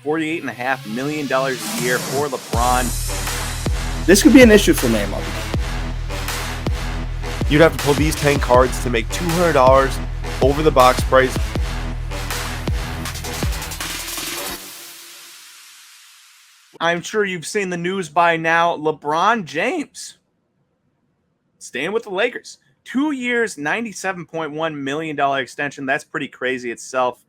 $48.5 million a year for LeBron. This could be an issue for Neymar. You'd have to pull these 10 cards to make $200 over the box price. I'm sure you've seen the news by now. LeBron James staying with the Lakers. 2 years, $97.1 million extension. That's pretty crazy itself.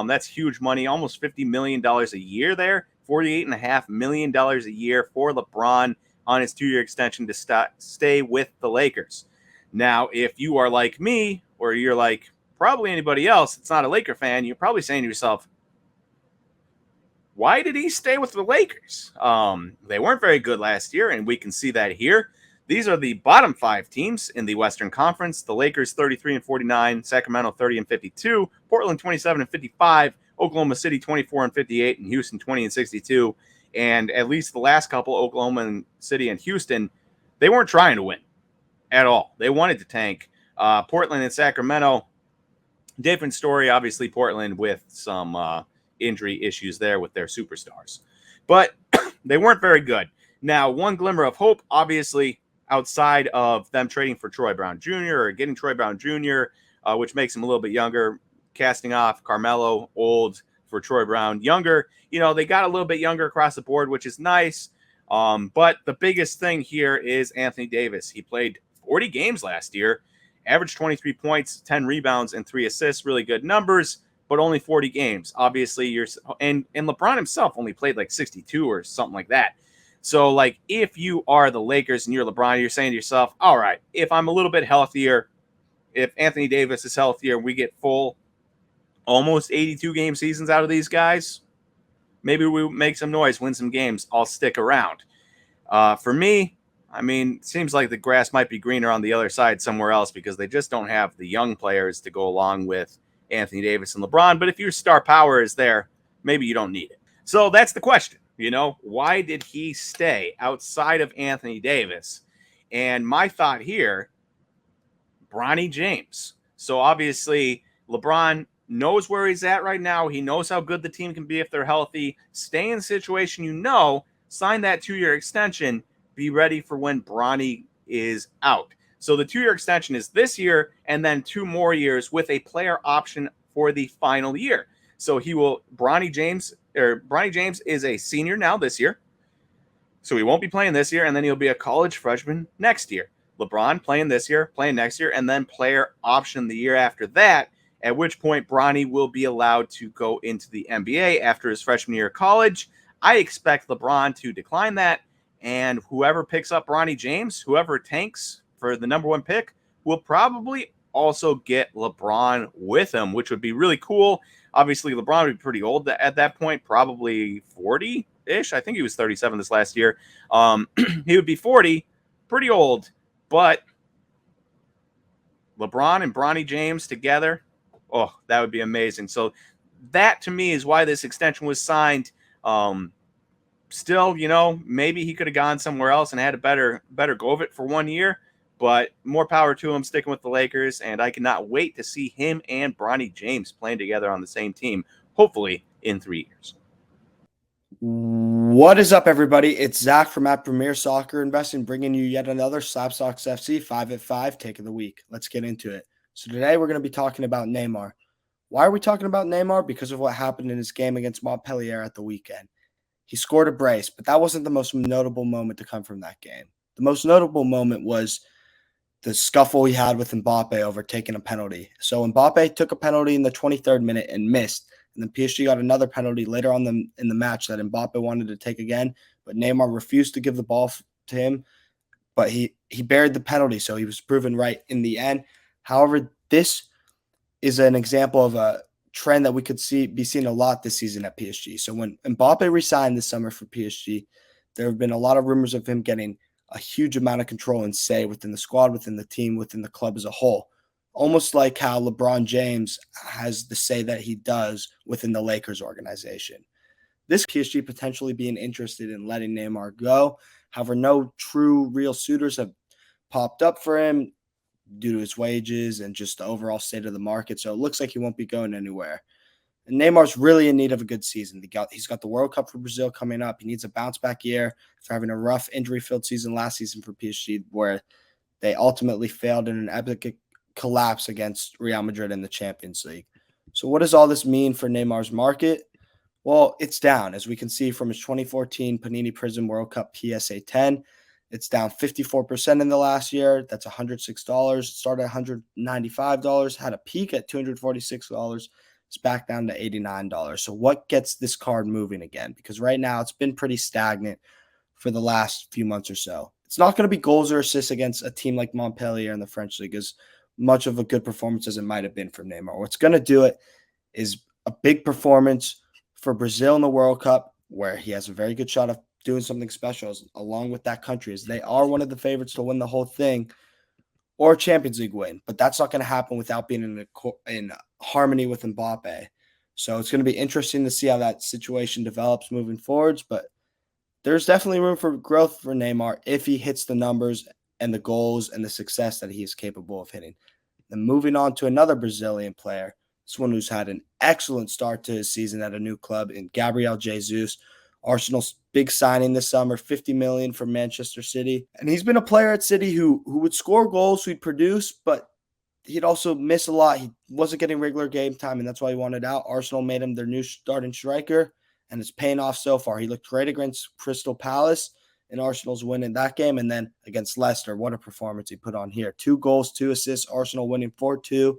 That's huge money, almost $50 million a year there. $48.5 million a year for LeBron on his 2-year extension to stay with the Lakers. Now, if you are like me, or you're like probably anybody else that's not a Laker fan, you're probably saying to yourself, why did he stay with the Lakers? They weren't very good last year, and we can see that here. These are the bottom 5 teams in the Western Conference. The Lakers 33-49, Sacramento 30-52, Portland 27-55, Oklahoma City 24-58, and Houston 20-62. And at least the last couple, Oklahoma City and Houston, they weren't trying to win at all. They wanted to tank. Portland and Sacramento, different story. Obviously, Portland with some injury issues there with their superstars. But they weren't very good. Now, one glimmer of hope, obviously, outside of them trading for Troy Brown Jr. or getting Troy Brown Jr., which makes him a little bit younger, casting off Carmelo, old, for Troy Brown, younger. You know, they got a little bit younger across the board, which is nice. But the biggest thing here is Anthony Davis. He played 40 games last year, averaged 23 points, 10 rebounds, and 3 assists. Really good numbers, but only 40 games. Obviously, and LeBron himself only played like 62 or something like that. So, like, if you are the Lakers and you're LeBron, you're saying to yourself, all right, if I'm a little bit healthier, if Anthony Davis is healthier, we get full almost 82-game seasons out of these guys, maybe we make some noise, win some games, I'll stick around. For me, I mean, it seems like the grass might be greener on the other side somewhere else because they just don't have the young players to go along with Anthony Davis and LeBron. But if your star power is there, maybe you don't need it. So that's the question. You know, why did he stay outside of Anthony Davis? And my thought here, Bronny James. So obviously, LeBron knows where he's at right now. He knows how good the team can be if they're healthy. Stay in the situation you know, sign that 2-year extension, be ready for when Bronny is out. So the 2-year extension is this year and then 2 more years with a player option for the final year. So Bronny James is a senior now this year. So he won't be playing this year, and then he'll be a college freshman next year. LeBron playing this year, playing next year, and then player option the year after that, at which point Bronny will be allowed to go into the NBA after his freshman year of college. I expect LeBron to decline that, and whoever picks up Bronny James, whoever tanks for the number 1 pick, will probably also get LeBron with him, which would be really cool. Obviously, LeBron would be pretty old at that point, probably 40-ish. I think he was 37 this last year. He would be 40, pretty old, but LeBron and Bronny James together, oh, that would be amazing. So that, to me, is why this extension was signed. Still, you know, maybe he could have gone somewhere else and had a better go of it for 1 year, but more power to him sticking with the Lakers, and I cannot wait to see him and Bronny James playing together on the same team, hopefully in 3 years. What is up, everybody? It's Zach from at Premier Soccer Investing, bringing you yet another SlabStox FC 5 at 5 take of the week. Let's get into it. So today we're going to be talking about Neymar. Why are we talking about Neymar? Because of what happened in his game against Montpellier at the weekend. He scored a brace, but that wasn't the most notable moment to come from that game. The most notable moment was the scuffle he had with Mbappe over taking a penalty. So Mbappe took a penalty in the 23rd minute and missed. And then PSG got another penalty later on in the match that Mbappe wanted to take again, but Neymar refused to give the ball to him. But he buried the penalty, so he was proven right in the end. However, this is an example of a trend that we could be seeing a lot this season at PSG. So when Mbappe resigned this summer for PSG, there have been a lot of rumors of him getting a huge amount of control and say within the squad, within the team, within the club as a whole. Almost like how LeBron James has the say that he does within the Lakers organization. This PSG potentially being interested in letting Neymar go. However, no true real suitors have popped up for him due to his wages and just the overall state of the market. So it looks like he won't be going anywhere. And Neymar's really in need of a good season. He's got the World Cup for Brazil coming up. He needs a bounce-back year after having a rough injury-filled season last season for PSG, where they ultimately failed in an epic collapse against Real Madrid in the Champions League. So what does all this mean for Neymar's market? Well, it's down, as we can see from his 2014 Panini Prism World Cup PSA 10. It's down 54% in the last year. That's $106. It started at $195, had a peak at $246. It's back down to $89. So what gets this card moving again? Because right now it's been pretty stagnant for the last few months or so. It's not going to be goals or assists against a team like Montpellier in the French League, as much of a good performance as it might have been from Neymar. What's going to do it is a big performance for Brazil in the World Cup, where he has a very good shot of doing something special along with that country, as they are one of the favorites to win the whole thing, or a Champions League win. But that's not going to happen without being in harmony with Mbappe. So it's going to be interesting to see how that situation develops moving forwards. But there's definitely room for growth for Neymar if he hits the numbers and the goals and the success that he is capable of hitting. Then moving on to another Brazilian player, this one who's had an excellent start to his season at a new club in Gabriel Jesus. Arsenal's big signing this summer, $50 million from Manchester City. And he's been a player at City who would score goals, who'd produce, but he'd also miss a lot. He wasn't getting regular game time, and that's why he wanted out. Arsenal made him their new starting striker, and it's paying off so far. He looked great against Crystal Palace, and Arsenal's winning that game. And then against Leicester, what a performance he put on here. 2 goals, 2 assists, Arsenal winning 4-2.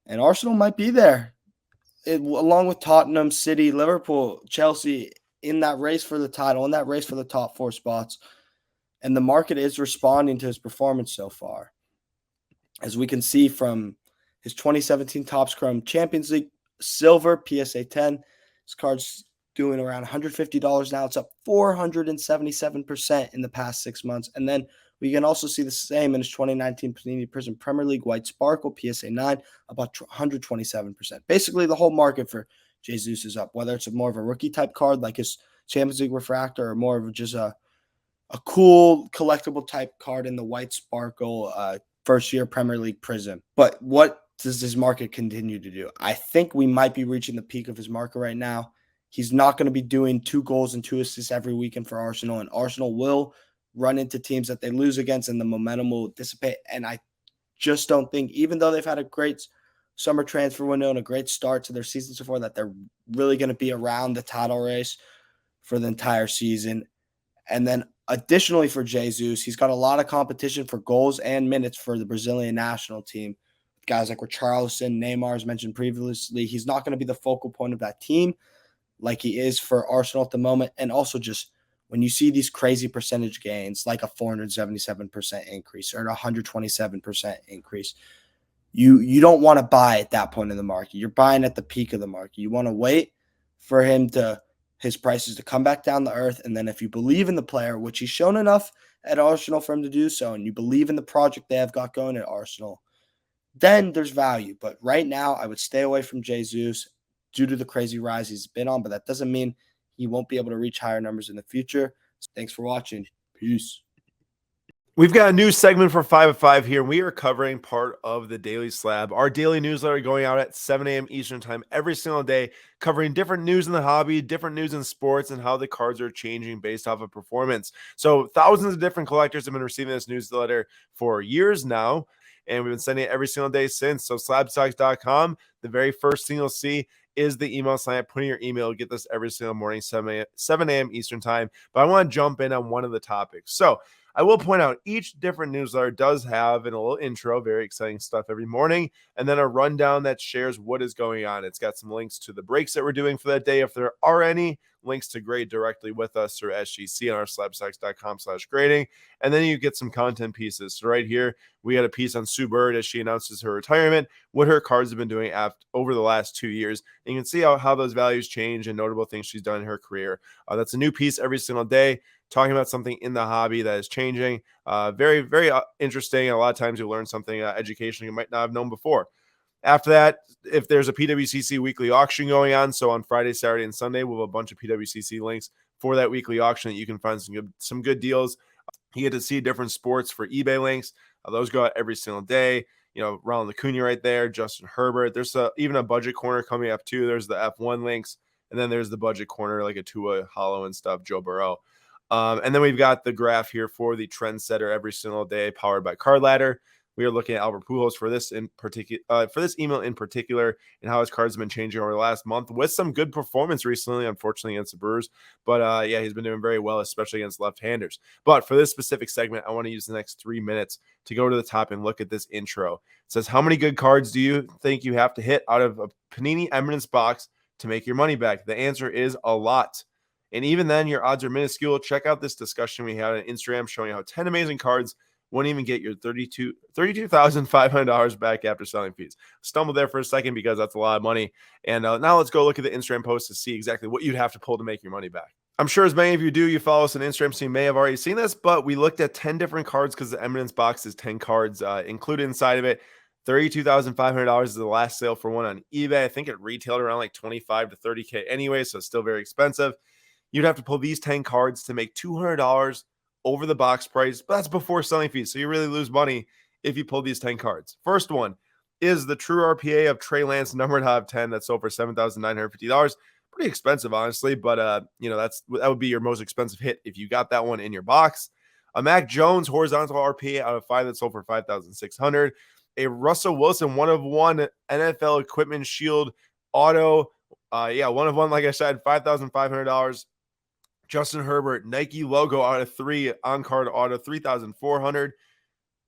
And Arsenal might be there, along with Tottenham, City, Liverpool, Chelsea, in that race for the title, in that race for the top 4 spots. And the market is responding to his performance so far. As we can see from his 2017 Topps Chrome Champions League Silver PSA 10, his card's doing around $150 now. It's up 477% in the past 6 months. And then we can also see the same in his 2019 Panini Prism Premier League White Sparkle PSA 9, about 127%. Basically, the whole market for Jesus is up, whether it's more of a rookie type card like his Champions League Refractor, or more of just a cool collectible type card in the White Sparkle first year Premier League Prism. But what does this market continue to do? I think we might be reaching the peak of his market right now. He's not going to be doing 2 goals and 2 assists every weekend for Arsenal, and Arsenal will run into teams that they lose against, and the momentum will dissipate. And I just don't think, even though they've had a great summer transfer window and a great start to their season so far, that they're really going to be around the title race for the entire season. And then additionally for Jesus, he's got a lot of competition for goals and minutes for the Brazilian national team. Guys like Richarlison, Neymar, as mentioned previously, he's not going to be the focal point of that team like he is for Arsenal at the moment. And also, just when you see these crazy percentage gains, like a 477% increase or a 127% increase, you don't want to buy at that point in the market. You're buying at the peak of the market. You want to wait for his prices to come back down to earth. And then if you believe in the player, which he's shown enough at Arsenal for him to do so, and you believe in the project they have got going at Arsenal, then there's value. But right now, I would stay away from Jesus due to the crazy rise he's been on. But that doesn't mean he won't be able to reach higher numbers in the future. So thanks for watching. Peace. We've got a new segment for 5 at 5 here. We are covering part of the Daily Slab, our daily newsletter going out at 7 a.m. Eastern time every single day, covering different news in the hobby, different news in sports, and how the cards are changing based off of performance. So thousands of different collectors have been receiving this newsletter for years now, and we've been sending it every single day since. So SlabStox.com, the very first thing you'll see is the email sign up. Put in your email, get this every single morning, 7 a.m. Eastern time. But I want to jump in on one of the topics. So I will point out each different newsletter does have a little intro, very exciting stuff every morning, and then a rundown that shares what is going on. It's got some links to the breaks that we're doing for that day, if there are any, links to grade directly with us through SGC on our slabstox.com/grading, and then you get some content pieces. So right here, we had a piece on Sue Bird as she announces her retirement, what her cards have been doing over the last 2 years. And you can see how those values change and notable things she's done in her career. That's a new piece every single day, talking about something in the hobby that is changing. Very, very interesting. A lot of times you'll learn something educational you might not have known before. After that, if there's a PWCC weekly auction going on, so on Friday, Saturday, and Sunday, we'll have a bunch of PWCC links for that weekly auction that you can find some good deals. You get to see different sports for eBay links. Those go out every single day. Ronald Acuna right there, Justin Herbert. There's even a budget corner coming up too. There's the F1 links, and then there's the budget corner like a Tua, Hollow, and stuff, Joe Burrow. And then we've got the graph here for the trendsetter every single day, powered by Card Ladder. We are looking at Albert Pujols for this email in particular, and how his cards have been changing over the last month with some good performance recently, unfortunately against the Brewers. But he's been doing very well, especially against left-handers. But for this specific segment, I want to use the next 3 minutes to go to the top and look at this intro. It says, how many good cards do you think you have to hit out of a Panini Eminence box to make your money back? The answer is a lot. And even then, your odds are minuscule. Check out this discussion we had on Instagram showing how 10 amazing cards won't even get your $32,500 back after selling fees. Stumbled there for a second because that's a lot of money. And now let's go look at the Instagram post to see exactly what you'd have to pull to make your money back. I'm sure as many of you do, you follow us on Instagram, so you may have already seen this, but we looked at 10 different cards because the Eminence box is 10 cards included inside of it. $32,500 is the last sale for one on eBay. I think it retailed around like 25 to 30K anyway, so it's still very expensive. You'd have to pull these 10 cards to make $200 over the box price, but that's before selling fees, so you really lose money if you pull these 10 cards. First one is the true RPA of Trey Lance, numbered out of 10. That's sold for $7,950. Pretty expensive, honestly, but that would be your most expensive hit if you got that one in your box. A Mac Jones horizontal RPA out of 5 that sold for $5,600. A Russell Wilson 1/1 NFL Equipment Shield auto, 1/1, like I said, $5,500. Justin Herbert Nike logo out of 3 on-card auto, $3,400.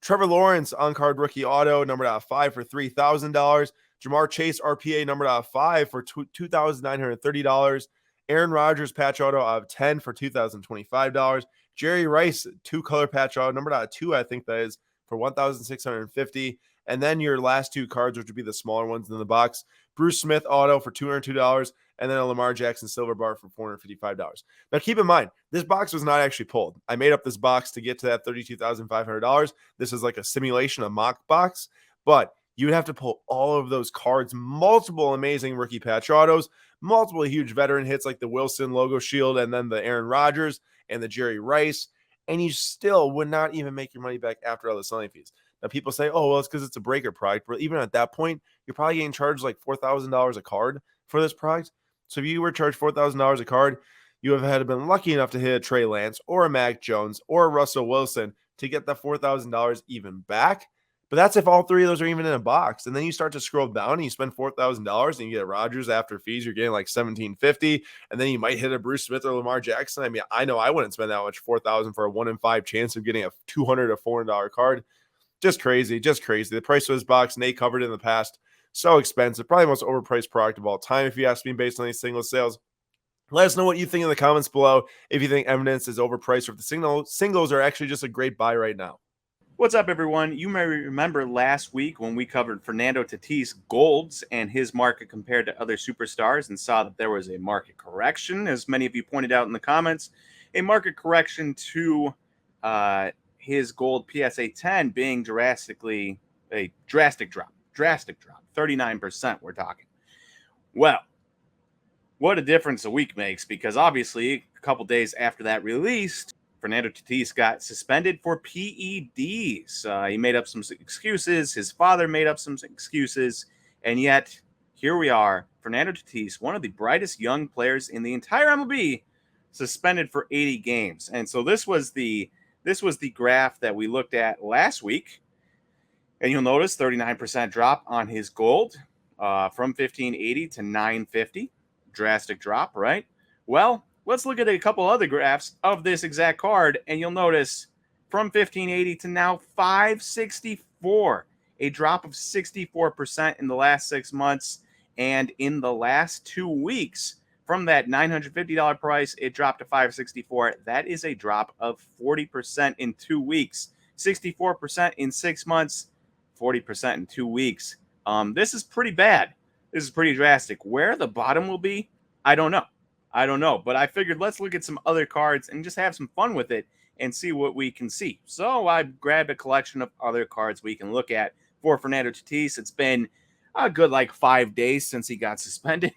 Trevor Lawrence on-card rookie auto numbered out of 5 for $3,000. Jamar Chase RPA numbered out of 5 for $2,930. Aaron Rodgers patch auto out of 10 for $2,025. Jerry Rice 2-color patch auto numbered out of 2, I think that is, for $1,650. And then your last 2 cards, which would be the smaller ones in the box, Bruce Smith auto for $202, and then a Lamar Jackson silver bar for $455. Now, keep in mind, this box was not actually pulled. I made up this box to get to that $32,500. This is like a simulation, a mock box, but you would have to pull all of those cards, multiple amazing rookie patch autos, multiple huge veteran hits like the Wilson logo shield, and then the Aaron Rodgers and the Jerry Rice, and you still would not even make your money back after all the selling fees. Now, people say, oh, well, it's because it's a breaker product. But even at that point, you're probably getting charged like $4,000 a card for this product. So if you were charged $4,000 a card, you have had been lucky enough to hit a Trey Lance or a Mac Jones or a Russell Wilson to get that $4,000 even back. But that's if all 3 of those are even in a box. And then you start to scroll down and you spend $4,000 and you get Rodgers after fees. You're getting like $1,750. And then you might hit a Bruce Smith or Lamar Jackson. I mean, I know I wouldn't spend that much, $4,000 for a 1 in 5 chance of getting a $200 to $400 card. Just crazy, just crazy. The price of this box, Nate covered it in the past, so expensive. Probably the most overpriced product of all time, if you ask me, based on these single sales. Let us know what you think in the comments below. If you think Eminence is overpriced or if the singles are actually just a great buy right now. What's up, everyone? You may remember last week when we covered Fernando Tatis Golds and his market compared to other superstars and saw that there was a market correction, as many of you pointed out in the comments, a market correction to his gold PSA 10 being drastic drop, 39% we're talking. Well, what a difference a week makes, because obviously a couple days after that released, Fernando Tatis got suspended for PEDs. He made up some excuses. His father made up some excuses. And yet, here we are. Fernando Tatis, one of the brightest young players in the entire MLB, suspended for 80 games. And so this was the graph that we looked at last week. And you'll notice 39% drop on his gold from 1580 to 950. Drastic drop, right? Well, let's look at a couple other graphs of this exact card, and you'll notice from 1580 to now 564, a drop of 64% in the last 6 months. And in the last 2 weeks, from that $950 price, it dropped to $564. That is a drop of 40% in 2 weeks. 64% in 6 months, 40% in 2 weeks. This is pretty bad. This is pretty drastic. Where the bottom will be, I don't know. But I figured let's look at some other cards and just have some fun with it and see what we can see. So I grabbed a collection of other cards we can look at for Fernando Tatis. It's been a good 5 days since he got suspended.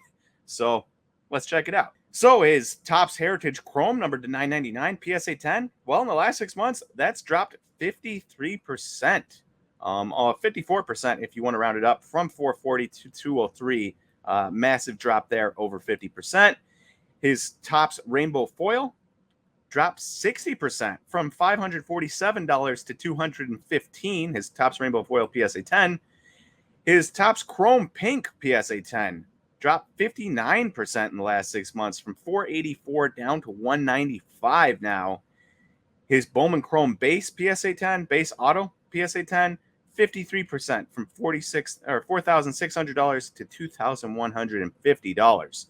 So let's check it out. So his Topps Heritage Chrome numbered to $9.99 PSA 10. Well, in the last 6 months, that's dropped 53%. 54% if you want to round it up from 440 to 203. Massive drop there, over 50%. His Topps Rainbow Foil dropped 60% from $547 to $215. His Topps Rainbow Foil PSA 10. His Topps Chrome Pink PSA 10 dropped 59% in the last 6 months from $484 down to $195 now. His Bowman Chrome Base PSA 10, Base Auto PSA 10, 53% from $4,600 to $2,150.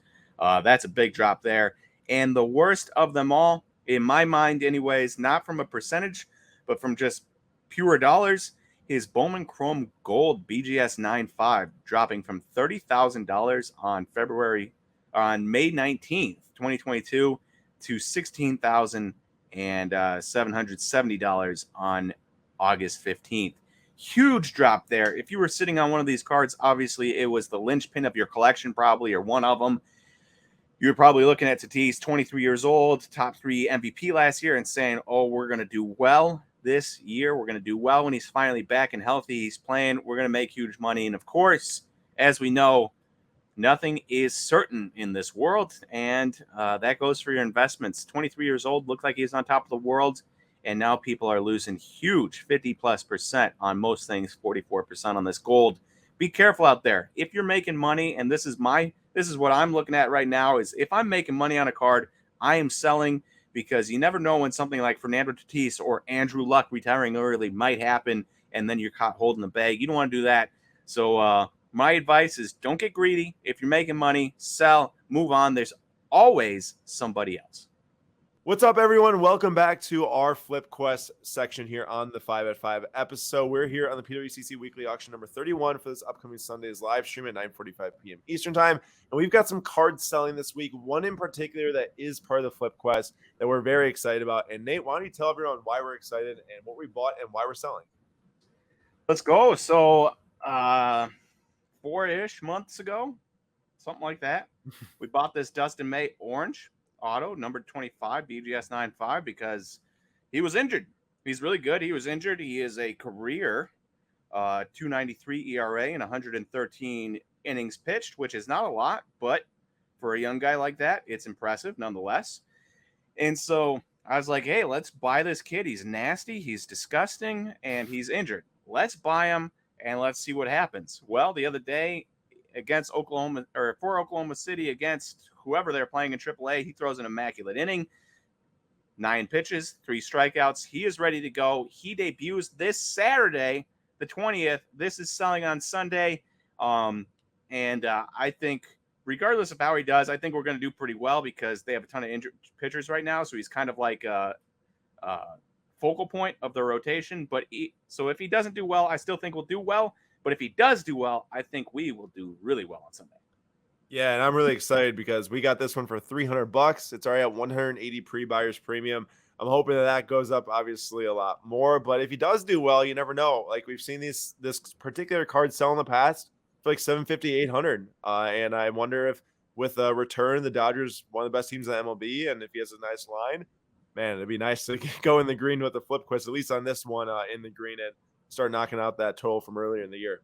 That's a big drop there. And the worst of them all, in my mind anyways, not from a percentage, but from just pure dollars, his Bowman Chrome Gold BGS 9.5 dropping from $30,000 on May 19th, 2022 to $16,770 on August 15th. Huge drop there. If you were sitting on one of these cards, obviously it was the linchpin of your collection probably, or one of them. You're probably looking at Tatis, 23 years old, top 3 MVP last year, and saying, oh, we're going to do well this year. We're going to do well when he's finally back and healthy. He's playing. We're going to make huge money. And, of course, as we know, nothing is certain in this world, and that goes for your investments. 23 years old, looked like he's on top of the world, and now people are losing huge 50+% on most things, 44% on this gold. Be careful out there. If you're making money, and this is what I'm looking at right now, is if I'm making money on a card, I am selling, because you never know when something like Fernando Tatis or Andrew Luck retiring early might happen, and then you're caught holding the bag. You don't want to do that. So my advice is don't get greedy. If you're making money, sell, move on. There's always somebody else. What's up, everyone? Welcome back to our Flip Quest section here on the 5 at 5 episode. We're here on the PWCC Weekly Auction number 31 for this upcoming Sunday's live stream at 9:45 p.m. Eastern Time. And we've got some cards selling this week, one in particular that is part of the Flip Quest that we're very excited about. And Nate, why don't you tell everyone why we're excited and what we bought and why we're selling? Let's go. So 4-ish months ago, something like that, we bought this Dustin May orange auto, number 25, BGS 9.5, because he was injured. He's really good. He was injured. He is a career 2.93 ERA and 113 innings pitched, which is not a lot, but for a young guy like that, it's impressive nonetheless. And so I was like, hey, let's buy this kid. He's nasty, he's disgusting, and he's injured. Let's buy him and let's see what happens. Well, the other day against Oklahoma, or for Oklahoma City, against whoever they're playing in AAA, he throws an immaculate inning, 9 pitches, 3 strikeouts. He is ready to go. He debuts this Saturday, the 20th. This is selling on Sunday. I think regardless of how he does, I think we're going to do pretty well because they have a ton of injured pitchers right now. So he's kind of like a focal point of the rotation. So if he doesn't do well, I still think we'll do well. But if he does do well, I think we will do really well on Sunday. Yeah, and I'm really excited because we got this one for $300. It's already at 180 pre-buyers premium. I'm hoping that goes up obviously a lot more. But if he does do well, you never know. Like we've seen this particular card sell in the past for like $750, $800. And I wonder if with a return, the Dodgers, one of the best teams in the MLB, and if he has a nice line, man, it'd be nice to go in the green with the Flip Quest, at least on this one in the green, and start knocking out that total from earlier in the year.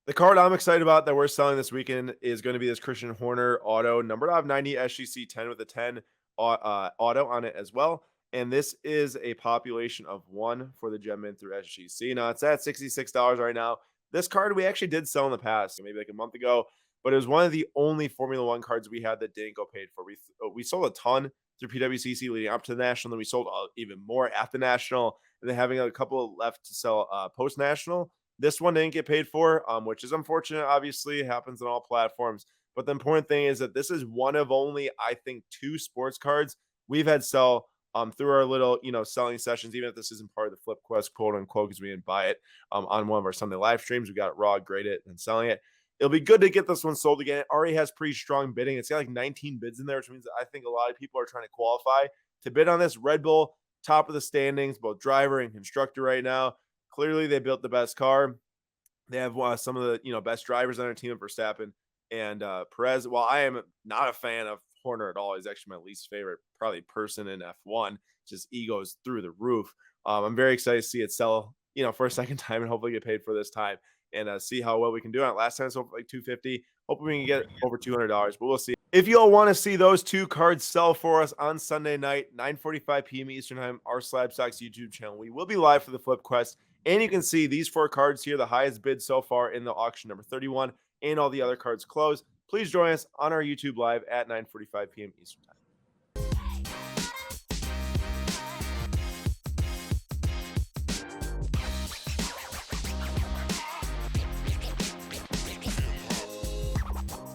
The card I'm excited about that we're selling this weekend is going to be this Christian Horner auto, numbered out of 90 SGC 10 with a 10 auto on it as well. And this is a population of 1 for the Gem Mint through SGC. Now, it's at $66 right now. This card we actually did sell in the past, maybe like a month ago, but it was one of the only Formula One cards we had that didn't go paid for. We sold a ton through PWCC leading up to the National, then we sold even more at the National, and then having a couple left to sell post-National. This one didn't get paid for, which is unfortunate. Obviously, it happens on all platforms. But the important thing is that this is one of only, I think, 2 sports cards we've had sell through our little, selling sessions, even if this isn't part of the Flip Quest, quote unquote, because we didn't buy it on one of our Sunday live streams. We got it raw, graded it, and selling it. It'll be good to get this one sold again. It already has pretty strong bidding. It's got like 19 bids in there, which means that I think a lot of people are trying to qualify to bid on this. Red Bull, top of the standings, both driver and constructor right now. Clearly, they built the best car. They have some of the best drivers on their team, Verstappen and Perez. While I am not a fan of Horner at all, he's actually my least favorite probably person in F1. Just egos through the roof. I'm very excited to see it sell for a second time and hopefully get paid for this time and see how well we can do it. Last time I sold like $250. Hopefully we can get over $200, but we'll see. If you all want to see those 2 cards sell for us on Sunday night, 9:45 p.m. Eastern Time, our SlabStox YouTube channel, we will be live for the Flip Quest. And you can see these 4 cards here, the highest bid so far in the auction, number 31, and all the other cards closed. Please join us on our YouTube live at 9:45 p.m. Eastern Time.